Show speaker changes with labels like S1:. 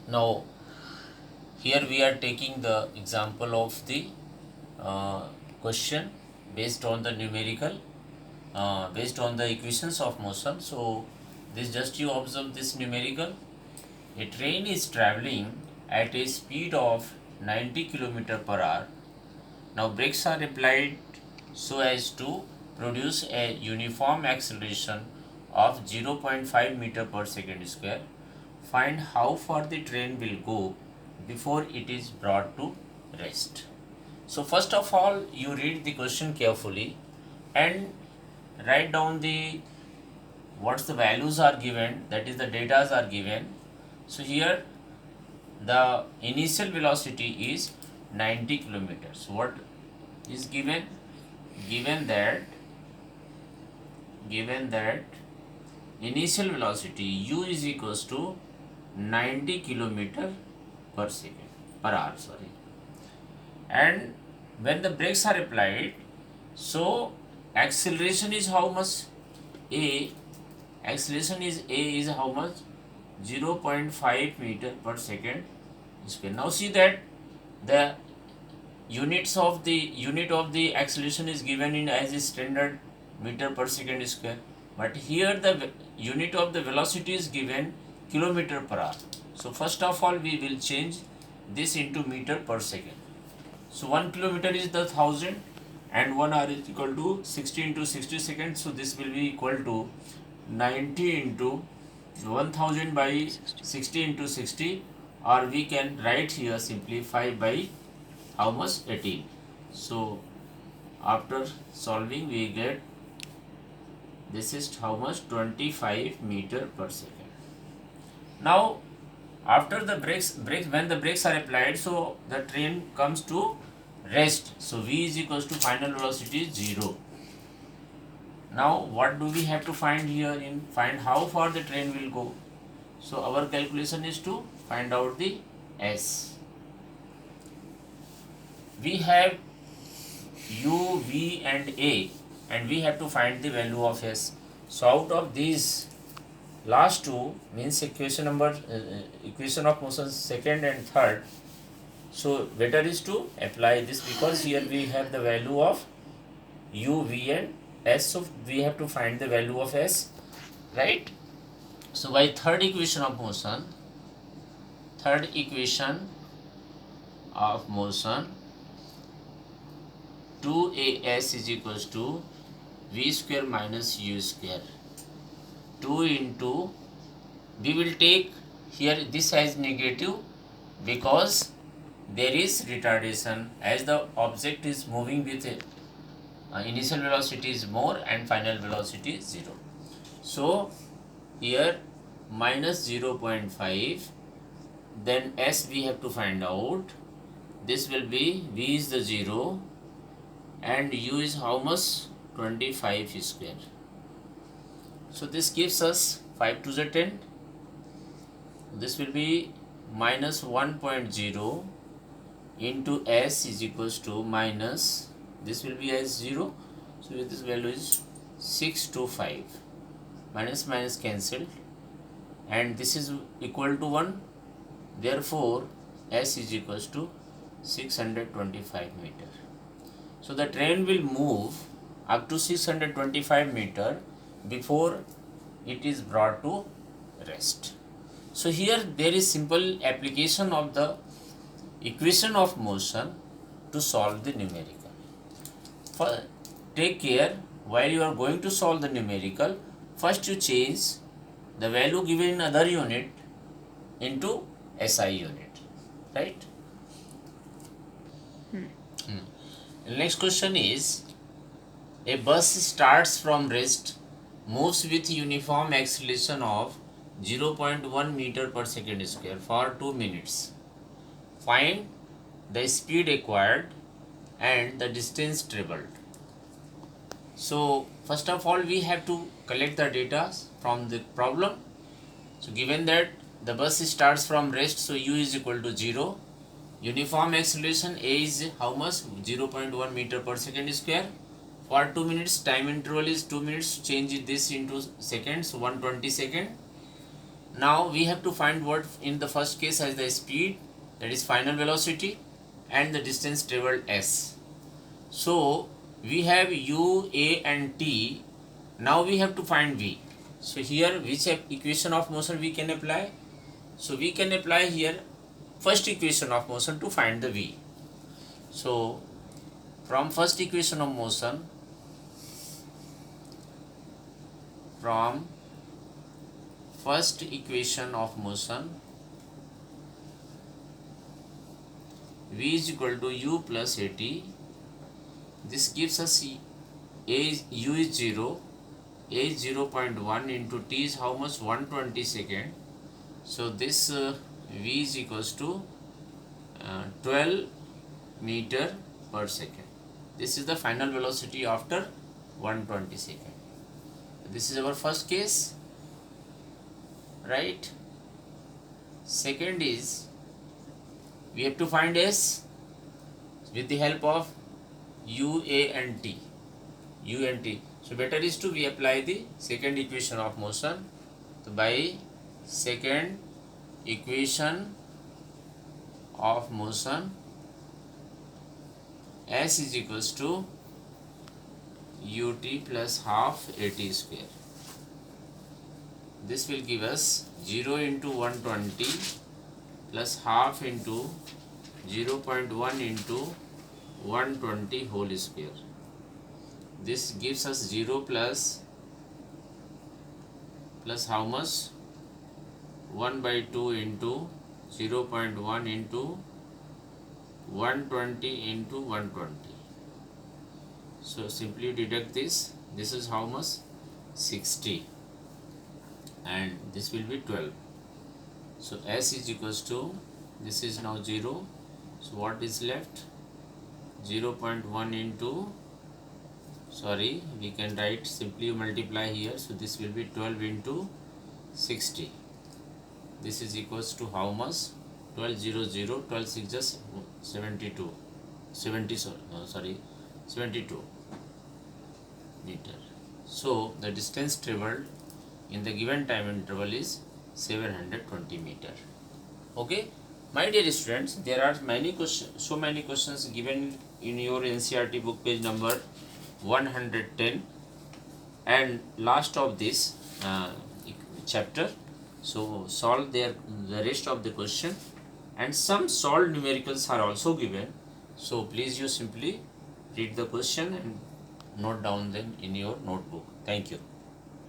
S1: Now here we are taking the example of the uh, question based on the numerical, based on the equations of motion. So this, just you observe this numerical. A train is traveling at a speed of 90 km per hour. Now brakes are applied so as to produce a uniform acceleration of 0.5 meter per second square. Find how far the train will go before it is brought to rest. So first of all, you read the question carefully and write down the what's the values are given, that is the datas are given. So here the initial velocity is 90 kilometers. What is given? Given that initial velocity u is equals to 90 kilometer per second per hour, sorry. And when the brakes are applied, so acceleration is how much? A acceleration is how much? 0.5 meter per second square. Now see that the unit of the acceleration is given in as a standard meter per second square, but here the unit of the velocity is given kilometer per hour. So first of all we will change this into meter per second. So 1 kilometer is the 1000 and 1 hour is equal to 60 into 60 seconds. So this will be equal to 90 into 1000 by 60 into 60, or we can write here simply 5 by how much? 18. So after solving we get this is how much? 25 meter per second. Now after the brakes when the brakes are applied, so the train comes to rest. So v is equals to final velocity is 0. Now what do we have to find here? In find how far the train will go. So our calculation is to find out the s. We have u, v and a, and we have to find the value of s. So out of these last two, means equation of motion second and third, so better is to apply this, because here we have the value of u, v and s. So we have to find the value of s, right? So by third equation of motion 2as is equals to v square minus u square. 2 into, we will take here this as negative because there is retardation, as the object is moving with initial velocity is more and final velocity is 0. So here minus 0.5, then s we have to find out. This will be, v is the 0 and u is how much? 25 square. So this gives us 5 to the 10. This will be minus 1.0 into s is equals to minus, this will be as 0. So this value is 625. Minus minus cancelled, and this is equal to 1. Therefore s is equals to 625 meter. So the train will move up to 625 meter before it is brought to rest. So here there is simple application of the equation of motion to solve the numerical. Take care, while you are going to solve the numerical, first you change the value given in other unit into SI unit, right? Next question is, a bus starts from rest, moves with uniform acceleration of 0.1 meter per second square for 2 minutes. Find the speed acquired and the distance traveled. So first of all we have to collect the data from the problem. So given that the bus starts from rest, so u is equal to 0. Uniform acceleration a is how much? 0.1 meter per second square. For 2 minutes, time interval is 2 minutes. Change this into seconds, 120 second. Now we have to find what in the first case as the speed, that is final velocity, and the distance traveled s. So we have u, a and t. Now we have to find v. So here which equation of motion we can apply? So we can apply here first equation of motion to find the v. So from first equation of motion, v is equal to u plus at. This gives us u is 0, a is 0.1 into t is how much? 120 second. So this v is equals to 12 meter per second. This is the final velocity after 120 second. This is our first case, right? Second is we have to find s with the help of u, a and t. U and t. So better is to we apply the second equation of motion. So by second equation of motion, s is equals to ut plus half at square. This will give us 0 into 120 plus half into 0.1 into 120 whole square. This gives us 0 plus how much? 1 by 2 into 0.1 into 120 into 120. So simply deduct this. This is how much? 60. And this will be 12. So s is equals to, this is now 0. So what is left? 0.1 into, sorry, we can write simply multiply here. So this will be 12 into 60. This is equals to how much? 12 0 0, 12 6 just 72. 72 meter. So the distance traveled in the given time interval is 720 meter. Okay, my dear students, there are many questions, so many questions given in your NCERT book page number 110 and last of this chapter. So solve the rest of the question, and some solved numericals are also given. So please you simply read the question and note down them in your notebook. Thank you.